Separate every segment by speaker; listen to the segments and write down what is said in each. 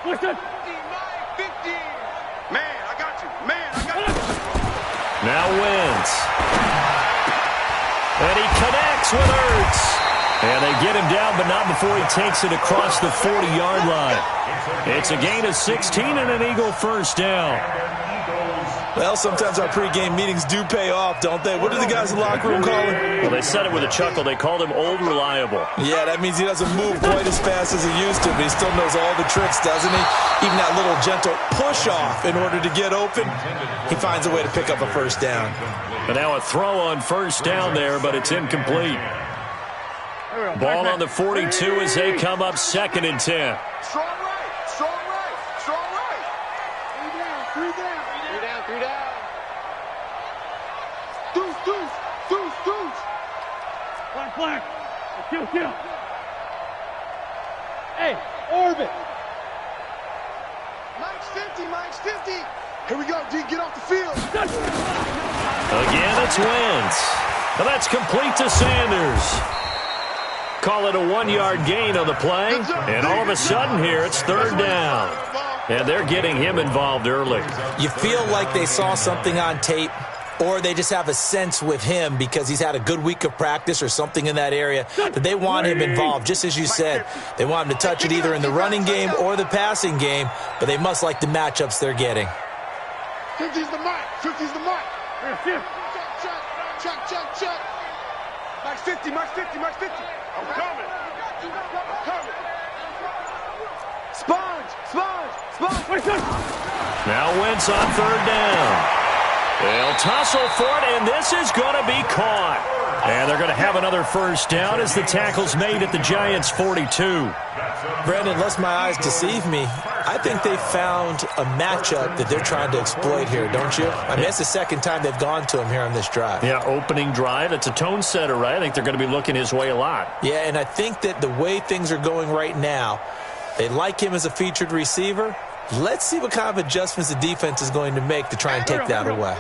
Speaker 1: Listen.
Speaker 2: Man, I got you. Man, I got you.
Speaker 3: Now wins. And he connects with Ertz. And they get him down, but not before he takes it across the 40-yard line. It's a gain of 16 and an Eagle first down.
Speaker 4: Well, sometimes our pregame meetings do pay off, don't they? What do the guys in the locker room call him?
Speaker 3: Well, they said it with a chuckle. They called him Old Reliable.
Speaker 4: Yeah, that means he doesn't move quite as fast as he used to, but he still knows all the tricks, doesn't he? Even that little gentle push-off in order to get open, he finds a way to pick up a first down.
Speaker 3: But now a throw on first down there, but it's incomplete. Ball on the 42 as they come up 2nd and 10.
Speaker 2: Strong right, strong right, strong right. Three down. Deuce.
Speaker 1: Flag. Kill. Hey, orbit.
Speaker 2: Mike's 50. Here we go, D, get off the field.
Speaker 3: Again, it's Wentz. And that's complete to Sanders. Call it a 1-yard gain on the play. And all of a sudden here, it's 3rd down. And they're getting him involved early.
Speaker 4: You feel like they saw something on tape, or they just have a sense with him because he's had a good week of practice or something in that area that they want him involved. Just as you said, they want him to touch it either in the running game or the passing game, but they must like the matchups they're getting.
Speaker 2: 50's the mark. Check. Mike's 50. I'm coming. Sponge.
Speaker 3: Now Wentz on 3rd down. They'll tussle for it, and this is going to be caught. And they're going to have another first down as the tackle's made at the Giants' 42.
Speaker 4: Brandon, unless my eyes deceive me, I think they found a matchup that they're trying to exploit here, don't you? I mean, it's the 2nd time they've gone to him here on this drive.
Speaker 3: Yeah, opening drive. It's a tone setter, right? I think they're going to be looking his way a lot.
Speaker 4: Yeah, and I think that the way things are going right now, they like him as a featured receiver. Let's see what kind of adjustments the defense is going to make to try and take that away.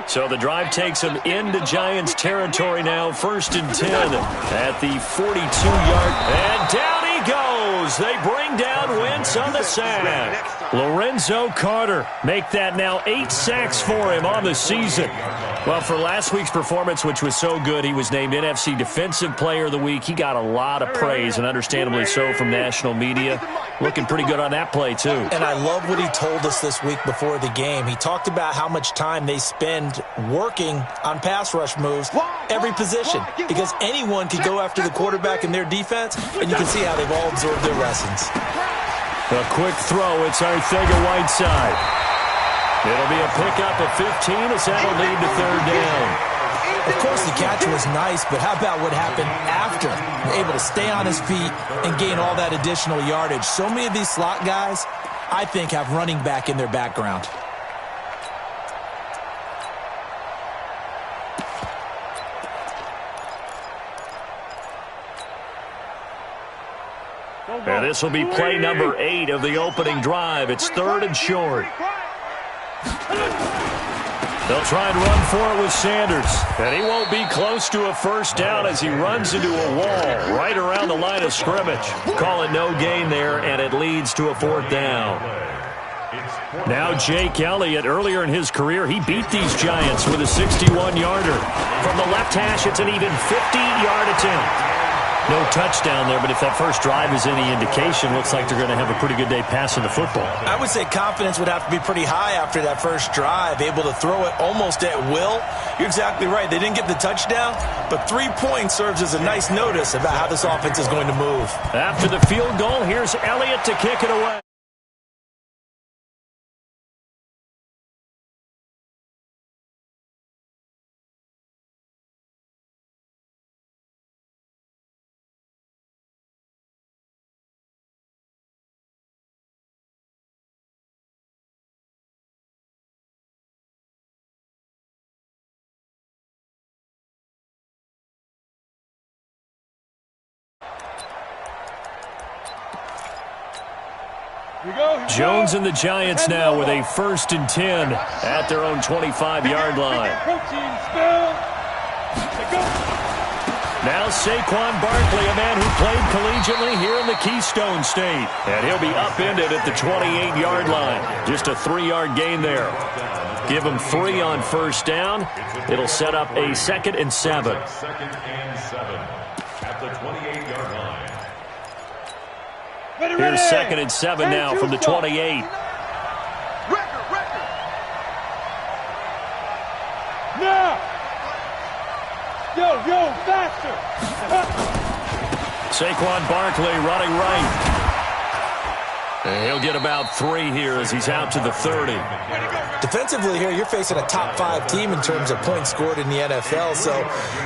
Speaker 3: So the drive takes him into Giants territory now. 1st and 10 at the 42-yard. And down he goes. They bring down Wentz on the sack. Lorenzo Carter make that now 8 sacks for him on the season. Well, for last week's performance, which was so good, he was named NFC Defensive Player of the Week. He got a lot of praise, and understandably so, from national media. Looking pretty good on that play, too.
Speaker 4: And I love what he told us this week before the game. He talked about how much time they spend working on pass rush moves, every position, because anyone can go after the quarterback in their defense, and you can see how they've all absorbed their lessons.
Speaker 3: A quick throw. It's Arcega-Whiteside. It'll be a pickup of 15 as that'll lead to 3rd down.
Speaker 4: Of course, the catch was nice, but how about what happened after? Able to stay on his feet and gain all that additional yardage. So many of these slot guys, I think, have running back in their background.
Speaker 3: And this will be play number 8 of the opening drive. It's 3rd and short. They'll try and run for it with Sanders. And he won't be close to a first down as he runs into a wall right around the line of scrimmage. Call it no gain there, and it leads to a 4th down. Now Jake Elliott, earlier in his career, he beat these Giants with a 61-yarder. From the left hash, it's an even 50-yard attempt. No touchdown there, but if that first drive is any indication, looks like they're going to have a pretty good day passing the football.
Speaker 4: I would say confidence would have to be pretty high after that first drive, able to throw it almost at will. You're exactly right. They didn't get the touchdown, but 3 points serves as a nice notice about how this offense is going to move.
Speaker 3: After the field goal, here's Elliott to kick it away. Jones and the Giants now with a 1st and 10 at their own 25-yard line. Now Saquon Barkley, a man who played collegiately here in the Keystone State. And he'll be upended at the 28-yard line. Just a 3-yard gain there. Give him 3 on first down. It'll set up a 2nd and 7.
Speaker 5: Second and 7 at the 28-yard line.
Speaker 3: Here's 2nd and 7 now from the 28.
Speaker 1: Now! Yo, faster!
Speaker 3: Saquon Barkley running right. And he'll get about 3 here as he's out to the 30.
Speaker 4: Defensively here, you're facing a top-5 team in terms of points scored in the NFL. So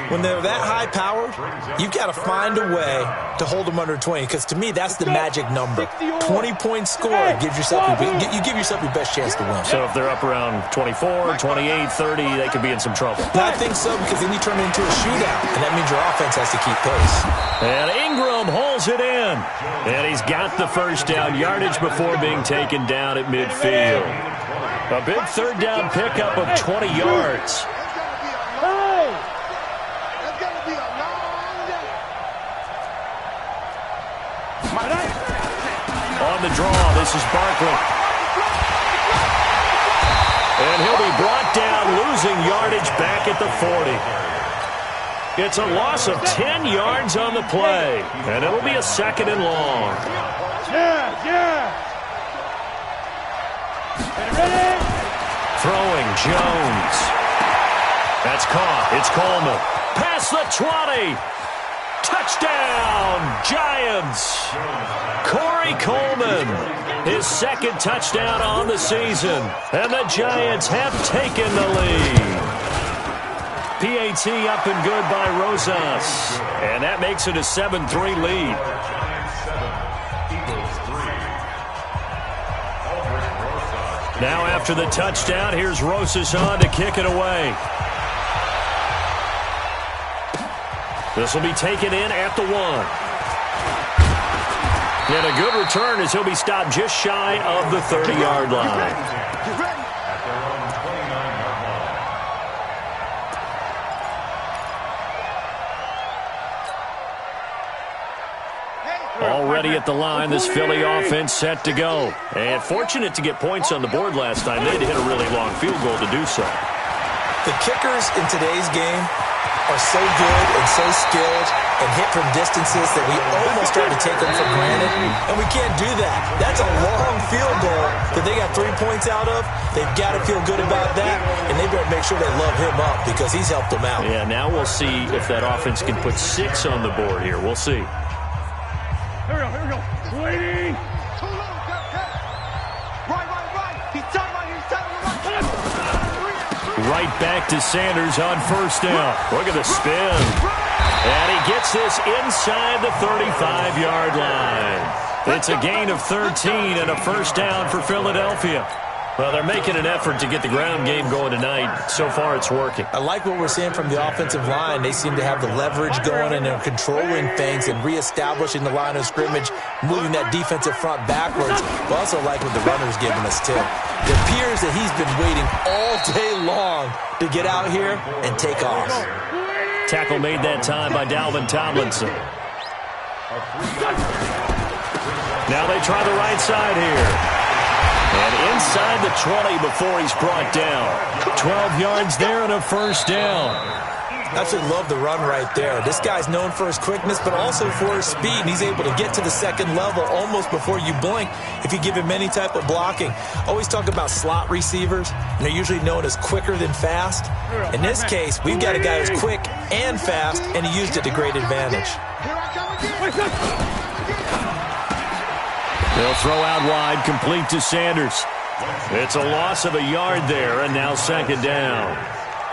Speaker 4: when they're that high-powered, you've got to find a way to hold them under 20. Because to me, that's the magic number. 20 points scored gives yourself you give yourself your best chance to win.
Speaker 3: So if they're up around 24, 28, 30, they could be in some trouble.
Speaker 4: I think so, because then you turn it into a shootout, and that means your offense has to keep pace.
Speaker 3: And Ingram holds it in. And he's got the first down yardage before being taken down at midfield. A big 3rd down pickup of 20 yards. On the draw, this is Barkley. And he'll be brought down, losing yardage back at the 40. It's a loss of 10 yards on the play. And it'll be a 2nd and long.
Speaker 1: Yeah. Ready?
Speaker 3: Throwing Jones. That's caught. It's Coleman. Past the 20. Touchdown, Giants. Corey Coleman, his 2nd touchdown on the season. And the Giants have taken the lead. PAT up and good by Rosas. And that makes it a 7-3 lead. Now after the touchdown, here's Rosas on to kick it away. This will be taken in at the 1. And a good return as he'll be stopped just shy of the 30-yard line. Already at the line, this Philly offense set to go. And fortunate to get points on the board last time. They had to hit a really long field goal to do so.
Speaker 4: The kickers in today's game are so good and so skilled and hit from distances that we almost start to take them for granted, and we can't do that. That's a long field goal that they got 3 points out of. They've got to feel good about that, and they better make sure they love him up because he's helped them out.
Speaker 3: Yeah, now we'll see if that offense can put 6 on the board here. We'll see.
Speaker 1: Here we go. Waiting.
Speaker 3: Right back to Sanders on first down. Look at the spin. And he gets this inside the 35-yard line. It's a gain of 13 and a first down for Philadelphia. Well, they're making an effort to get the ground game going tonight. So far, it's working.
Speaker 4: I like what we're seeing from the offensive line. They seem to have the leverage going, and they're controlling things and reestablishing the line of scrimmage, moving that defensive front backwards. But also like what the runner's giving us, too. It appears that he's been waiting all day long to get out here and take off.
Speaker 3: Tackle made that time by Dalvin Tomlinson. Now they try the right side here. And inside the 20 before he's brought down. 12 yards there and a first down.
Speaker 4: I absolutely love the run right there. This guy's known for his quickness, but also for his speed. And he's able to get to the second level almost before you blink if you give him any type of blocking. Always talk about slot receivers, and they're usually known as quicker than fast. In this case, we've got a guy who's quick and fast, and he used it to great advantage.
Speaker 3: They'll throw out wide, complete to Sanders. It's a loss of a yard there, and now second down.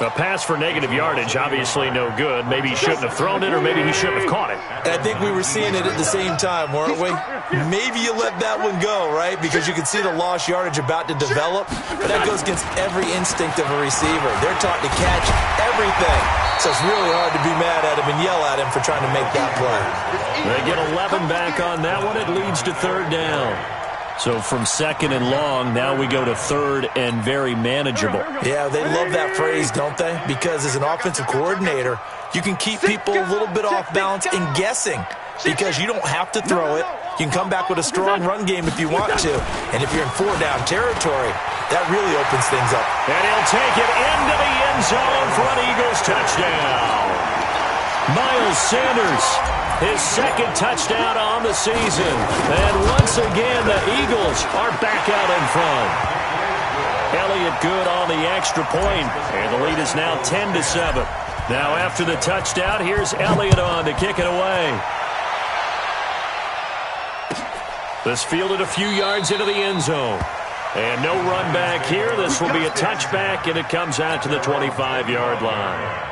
Speaker 3: A pass for negative yardage, obviously no good. Maybe he shouldn't have thrown it, or maybe he shouldn't have caught it.
Speaker 4: And I think we were seeing it at the same time, weren't we? Maybe you let that one go, right? Because you can see the lost yardage about to develop. But that goes against every instinct of a receiver. They're taught to catch everything. So it's really hard to be mad at him and yell at him for trying to make that play.
Speaker 3: They get 11 back on that one. It leads to third down. So from second and long, now we go to third and very manageable.
Speaker 4: Yeah, they love that phrase, don't they? Because as an offensive coordinator, you can keep people a little bit off balance and guessing because you don't have to throw it. You can come back with a strong run game if you want to. And if you're in four-down territory, that really opens things up.
Speaker 3: And he'll take it into the end zone for an Eagles touchdown. Miles Sanders, his second touchdown on the season. And once again, the Eagles are back out in front. Elliott good on the extra point, and the lead is now 10-7. Now after the touchdown, here's Elliott on to kick it away. This fielded a few yards into the end zone. And no run back here. This will be a touchback, and it comes out to the 25-yard line.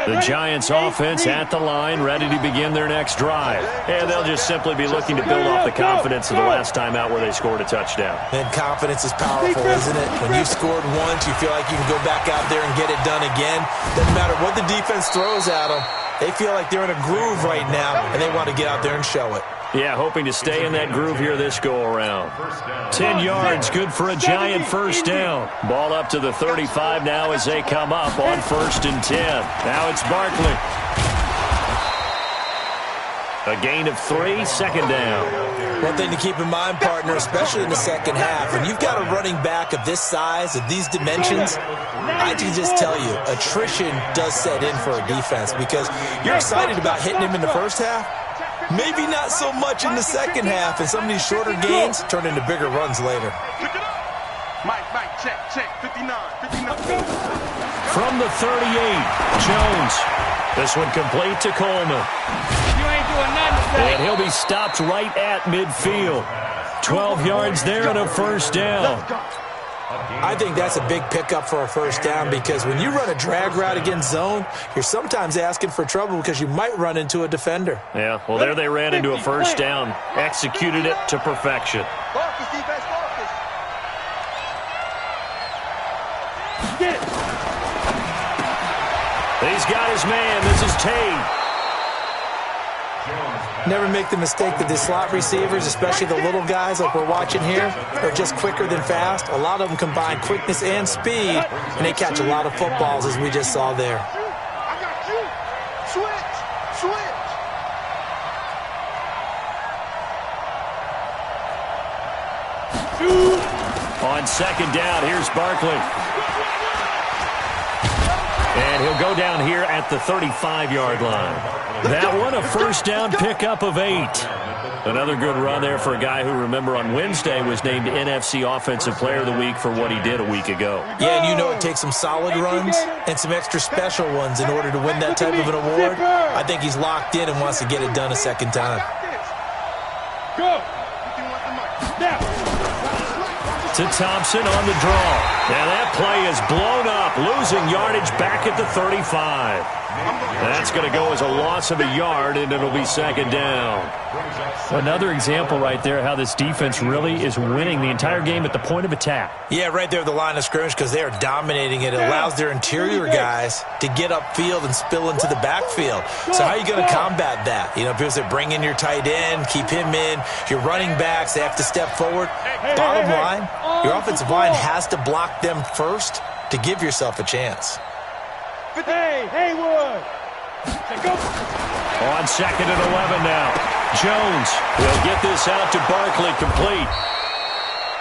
Speaker 3: The Giants offense at the line, ready to begin their next drive. And they'll just simply be looking to build off the confidence of the last time out where they scored a touchdown.
Speaker 4: And confidence is powerful, isn't it? When you've scored once, you feel like you can go back out there and get it done again. Doesn't matter what the defense throws at them. They feel like they're in a groove right now, and they want to get out there and show it.
Speaker 3: Yeah, hoping to stay in that groove here this go-around. 10 yards, good for a Giant first down. Ball up to the 35 now as they come up on 1st and 10. Now it's Barkley. A gain of 3, second down.
Speaker 4: One thing to keep in mind, partner, especially in the second half, when you've got a running back of this size, of these dimensions, I can just tell you, attrition does set in for a defense because you're excited about hitting him in the first half. Maybe not so much in the second half, and some of these shorter gains turn into bigger runs later.
Speaker 2: Mike, check, 59.
Speaker 3: From the 38, Jones. This one complete to Coleman.
Speaker 1: You ain't doing nothing today.
Speaker 3: And he'll be stopped right at midfield. 12 yards there and a first down.
Speaker 4: I think that's a big pickup for a first down because when you run a drag route against zone, you're sometimes asking for trouble because you might run into a defender.
Speaker 3: Yeah, well, there they ran into a first down. Executed it to perfection.
Speaker 2: Focus, defense, focus.
Speaker 1: Get it.
Speaker 3: He's got his man. This is Tate.
Speaker 4: Never make the mistake that the slot receivers, especially the little guys like we're watching here, are just quicker than fast. A lot of them combine quickness and speed, and they catch a lot of footballs, as we just saw there.
Speaker 2: I got you. Switch.
Speaker 3: On second down, here's Barkley. And he'll go down here at the 35-yard line. That one, a first down pickup of 8. Another good run there for a guy who, remember, on Wednesday was named NFC Offensive Player of the Week for what he did a week ago.
Speaker 4: Yeah, and you know it takes some solid runs and some extra special ones in order to win that type of an award. I think he's locked in and wants to get it done a second time.
Speaker 1: Go. Now.
Speaker 3: To Thompson on the draw. Now that play is blown up, losing yardage back at the 35. That's going to go as a loss of a yard, and it'll be second down. Another example right there how this defense really is winning the entire game at the point of attack.
Speaker 4: Yeah, right there at the line of scrimmage because they are dominating it. It allows their interior guys to get upfield and spill into the backfield. So how are you going to combat that? You know, because they bring in your tight end, keep him in. Your running backs, they have to step forward. Bottom line, your offensive line has to block them first to give yourself a chance.
Speaker 1: Hey, Haywood. Go.
Speaker 3: On second and 11 now. Jones will get this out to Barkley, complete.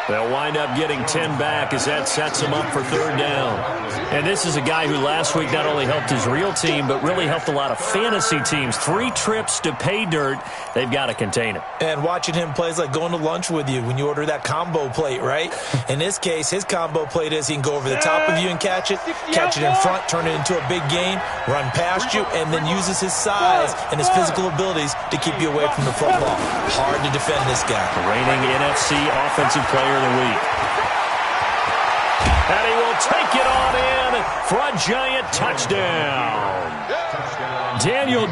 Speaker 3: They'll wind up getting 10 back as that sets them up for third down. And this is a guy who last week not only helped his real team, but really helped a lot of fantasy teams. 3 trips to pay dirt. They've got to contain him.
Speaker 4: And watching him plays like going to lunch with you when you order that combo plate, right? In this case, his combo plate is he can go over the top of you and catch it in front, turn it into a big gain, run past you, and then uses his size and his physical abilities to keep you away from the football. Hard to defend this guy.
Speaker 3: Reigning NFC Offensive Player of the Week. And he will take it on in for a Giant touchdown. Daniel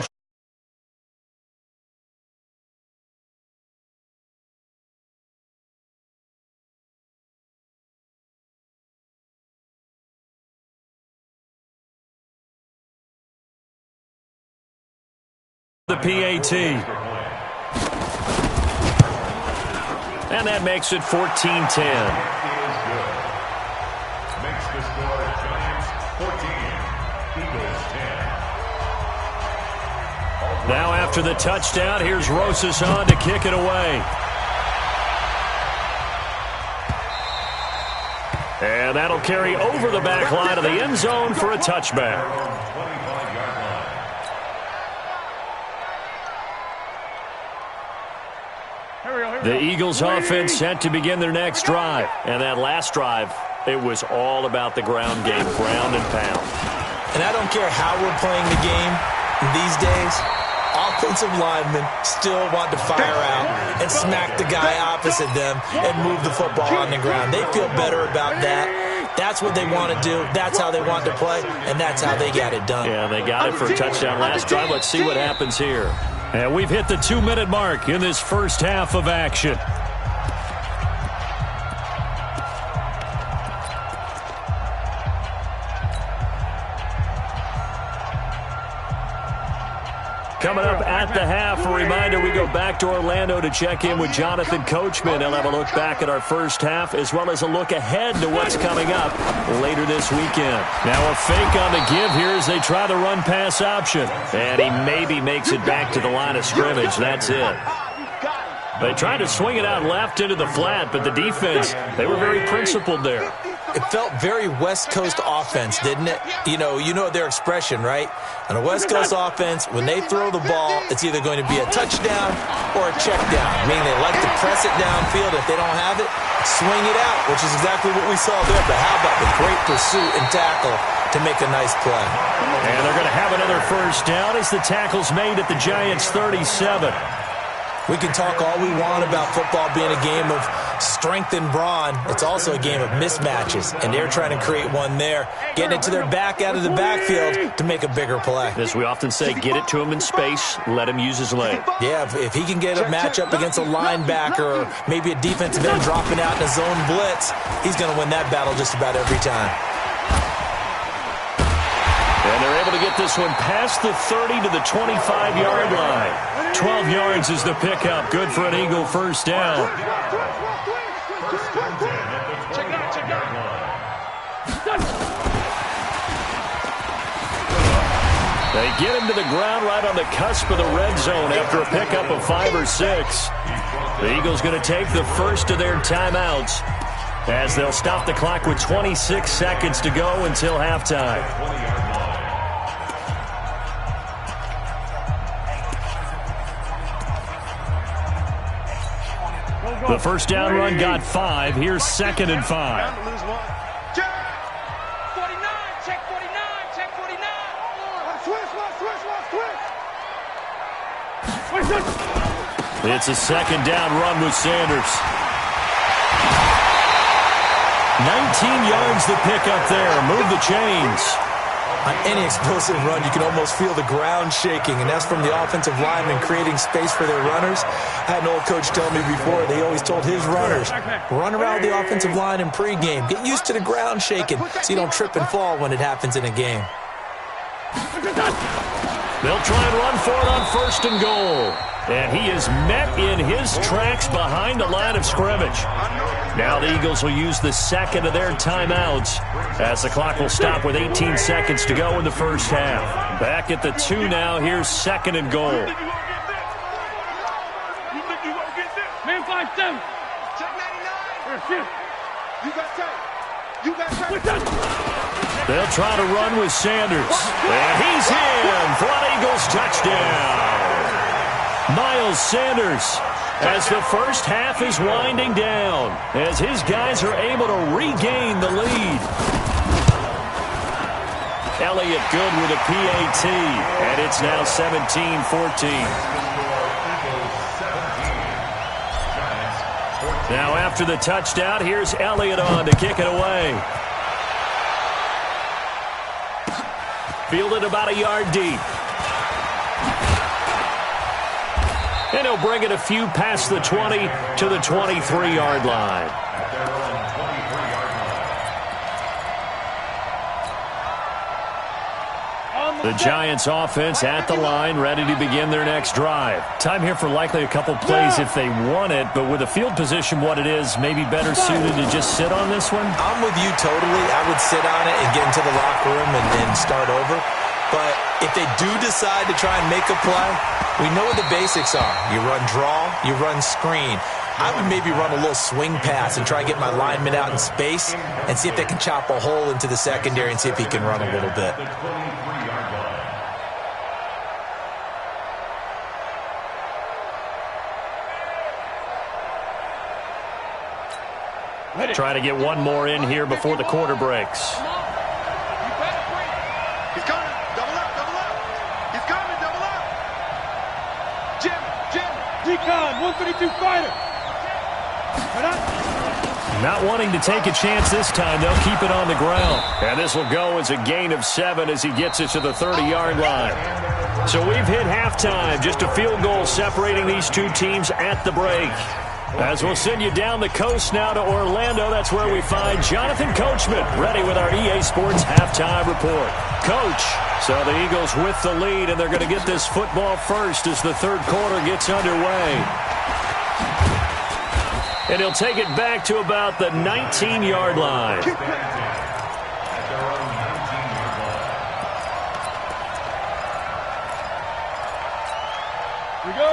Speaker 3: the PAT. And that makes it 14-10.
Speaker 5: Makes the score Giants 14, Eagles 10.
Speaker 3: Now after the touchdown, here's Rosas on to kick it away. And that'll carry over the back line of the end zone for a touchback. The Eagles offense set to begin their next drive. And that last drive, it was all about the ground game, ground and pound.
Speaker 4: And I don't care how we're playing the game these days, offensive linemen still want to fire out and smack the guy opposite them and move the football on the ground. They feel better about that. That's what they want to do. That's how they want to play, and that's how they got it done.
Speaker 3: Yeah, they got it for a touchdown last drive. Let's see what happens here. And we've hit the 2-minute mark in this first half of action. Coming up at the half, a reminder, we go back to Orlando to check in with Jonathan Coachman. He'll have a look back at our first half as well as a look ahead to what's coming up later this weekend. Now a fake on the give here as they try the run-pass option. And he maybe makes it back to the line of scrimmage. That's it. They tried to swing it out left into the flat, but the defense, they were very principled there.
Speaker 4: It felt very West Coast offense, didn't it? You know their expression, right? On a West Coast offense, when they throw the ball, it's either going to be a touchdown or a check down, meaning they like to press it downfield. If they don't have it, swing it out, which is exactly what we saw there. But how about the great pursuit and tackle to make a nice play?
Speaker 3: And they're going to have another first down as the tackle's made at the Giants' 37.
Speaker 4: We can talk all we want about football being a game of strength and brawn. It's also a game of mismatches, and they're trying to create one there, getting it to their back out of the backfield to make a bigger play.
Speaker 3: As we often say, get it to him in space, let him use his leg.
Speaker 4: Yeah, if he can get a matchup against a linebacker or maybe a defensive end dropping out in a zone blitz, he's going to win that battle just about every time.
Speaker 3: And they're able to get this one past the 30 to the 25-yard line. 12 yards is the pickup. Good for an Eagle first down. They get him to the ground right on the cusp of the red zone after a pickup of 5 or 6. The Eagles going to take the first of their timeouts as they'll stop the clock with 26 seconds to go until halftime. The first down run got 5. Here's 2nd and 5.
Speaker 1: 49, check 49, check 49.
Speaker 3: It's a second down run with Sanders. 19 yards the pickup there. Move the chains.
Speaker 4: On any explosive run, you can almost feel the ground shaking, and that's from the offensive linemen creating space for their runners. I had an old coach tell me before, they always told his runners, run around the offensive line in pregame. Get used to the ground shaking so you don't trip and fall when it happens in a game.
Speaker 3: They'll try and run for it on 1st and goal. And he is met in his tracks behind the line of scrimmage. Now the Eagles will use the second of their timeouts as the clock will stop with 18 seconds to go in the first half. Back at the 2 now. Here's 2nd and goal.
Speaker 1: Man 5-7.
Speaker 2: Check 99. You got tape.
Speaker 3: They'll try to run with Sanders. And he's in for an Eagles touchdown. Miles Sanders, as the first half is winding down, as his guys are able to regain the lead. Elliott good with a PAT, and it's now 17-14. Now after the touchdown, here's Elliott on to kick it away. fielded about a yard deep. And he'll bring it a few past the 20 to the 23-yard line. The Giants offense at the line, ready to begin their next drive. Time here for likely a couple plays if they want it, but with the field position what it is, maybe better suited to just sit on this one?
Speaker 4: I'm with you totally. I would sit on it and get into the locker room and start over. But if they do decide to try and make a play, we know what the basics are. You run draw, you run screen. I would maybe run a little swing pass and try and get my lineman out in space and see if they can chop a hole into the secondary and see if he can run a little bit.
Speaker 3: Try to get one more in here before the quarter breaks.
Speaker 2: He's coming. Double up, double up. He's coming, double up. Jim.
Speaker 1: Decon, 132 fighter.
Speaker 3: Not wanting to take a chance this time, they'll keep it on the ground. And this will go as a gain of 7 as he gets it to the 30-yard line. So we've hit halftime. Just a field goal separating these two teams at the break. As we'll send you down the coast now to Orlando, that's where we find Jonathan Coachman, ready with our EA Sports halftime report. Coach, so the Eagles with the lead, and they're going to get this football first as the third quarter gets underway. And he'll take it back to about the 19-yard line.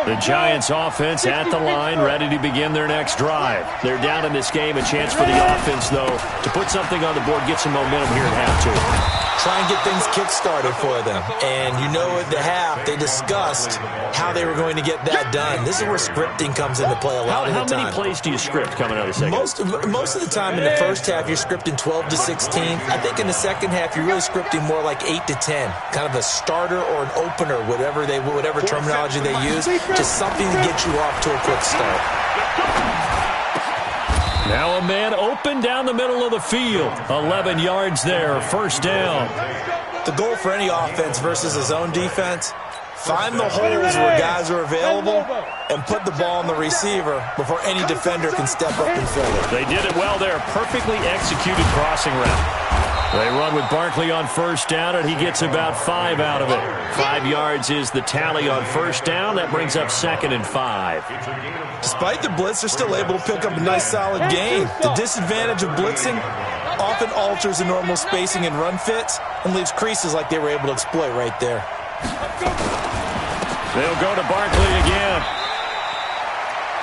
Speaker 3: The Giants offense at the line, ready to begin their next drive. They're down in this game. A chance for the offense, though, to put something on the board, get some momentum here at half two.
Speaker 4: Try and get things kick-started for them. And you know at the half, they discussed how they were going to get that done. This is where scripting comes into play a lot of the time.
Speaker 3: How many plays do you script coming out of the second?
Speaker 4: Most of the time in the first half, you're scripting 12 to 16. I think in the second half, you're really scripting more like 8 to 10. Kind of a starter or an opener, whatever terminology they use. Just something to get you off to a quick start.
Speaker 3: Now a man open down the middle of the field. 11 yards there, first down.
Speaker 4: The goal for any offense versus a zone defense, find the holes where guys are available and put the ball on the receiver before any defender can step up and fill it.
Speaker 3: They did it well there. Perfectly executed crossing route. They run with Barkley on first down, and he gets about 5 out of it. 5 yards is the tally on first down. That brings up 2nd and 5.
Speaker 4: Despite the blitz, they're still able to pick up a nice, solid gain. The disadvantage of blitzing often alters the normal spacing and run fits and leaves creases like they were able to exploit right there.
Speaker 3: They'll go to Barkley again.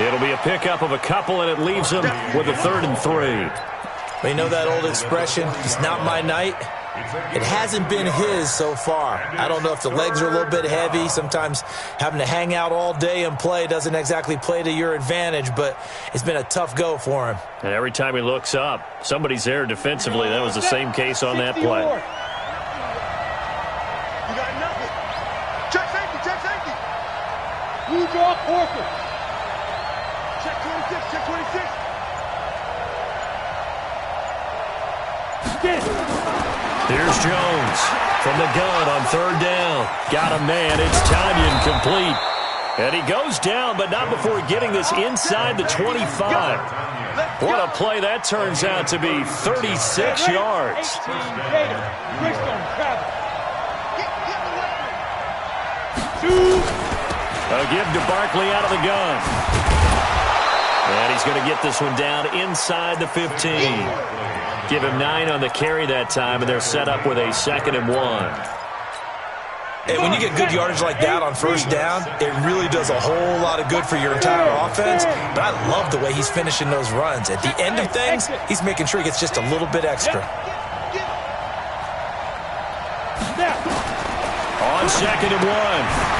Speaker 3: It'll be a pickup of a couple, and it leaves them with a 3rd and 3.
Speaker 4: You know that old expression, it's not my night? It hasn't been his so far. I don't know if the legs are a little bit heavy. Sometimes having to hang out all day and play doesn't exactly play to your advantage, but it's been a tough go for him.
Speaker 3: And every time he looks up, somebody's there defensively. That was the same case on that play.
Speaker 2: You got nothing. Check safety, check safety.
Speaker 1: Blue draw, Porter.
Speaker 2: Check 26, check 26.
Speaker 3: Here's Jones from the gun on 3rd down. Got a man. It's Tanyan complete. And he goes down, but not before getting this inside the 25. What a play that turns out to be. 36 yards. A give to Barkley out of the gun. And he's going to get this one down inside the 15. Give him 9 on the carry that time, and they're set up with a 2nd and 1.
Speaker 4: And when you get good yardage like that on first down, it really does a whole lot of good for your entire offense. But I love the way he's finishing those runs. At the end of things, he's making sure he gets just a little bit extra.
Speaker 3: On 2nd and 1,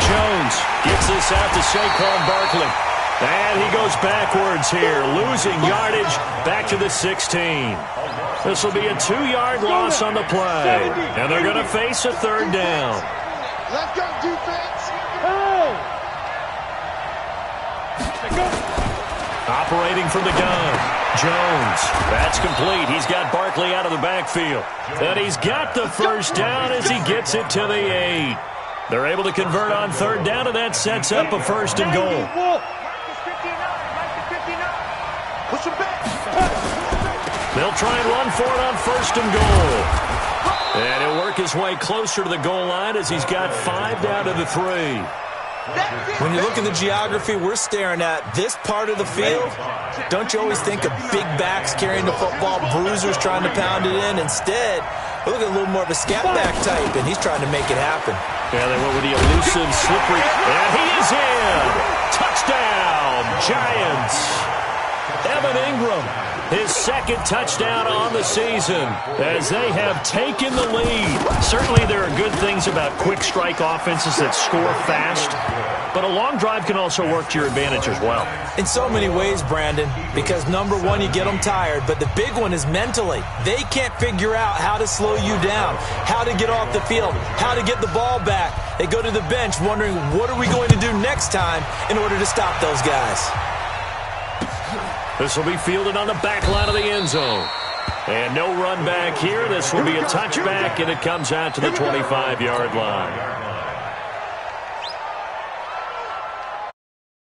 Speaker 3: Jones gets this out to Saquon Barkley. And he goes backwards here, losing yardage back to the 16. This will be a 2-yard loss on the play. And they're going to face a 3rd down.
Speaker 2: Let's go, defense.
Speaker 3: Operating from the gun, Jones. That's complete. He's got Barkley out of the backfield. And he's got the first down as he gets it to the 8. They're able to convert on third down, and that sets up a first and goal. They'll try and run for it on first and goal. And he'll work his way closer to the goal line as he's got 5 down to the 3.
Speaker 4: When you look at the geography we're staring at, this part of the field, don't you always think of big backs carrying the football, bruisers trying to pound it in? Instead, we're looking at a little more of a scat back type, and he's trying to make it happen.
Speaker 3: Yeah, they went with the elusive, slippery, and he is in! Touchdown, Giants! Evan Ingram, his second touchdown on the season as they have taken the lead. Certainly there are good things about quick strike offenses that score fast, but a long drive can also work to your advantage as well.
Speaker 4: In so many ways, Brandon, because number one, you get them tired, but the big one is mentally. They can't figure out how to slow you down, how to get off the field, how to get the ball back. They go to the bench wondering, what are we going to do next time in order to stop those guys?
Speaker 3: This will be fielded on the back line of the end zone. And no run back here. This will be a touchback, and it comes out to the 25-yard line.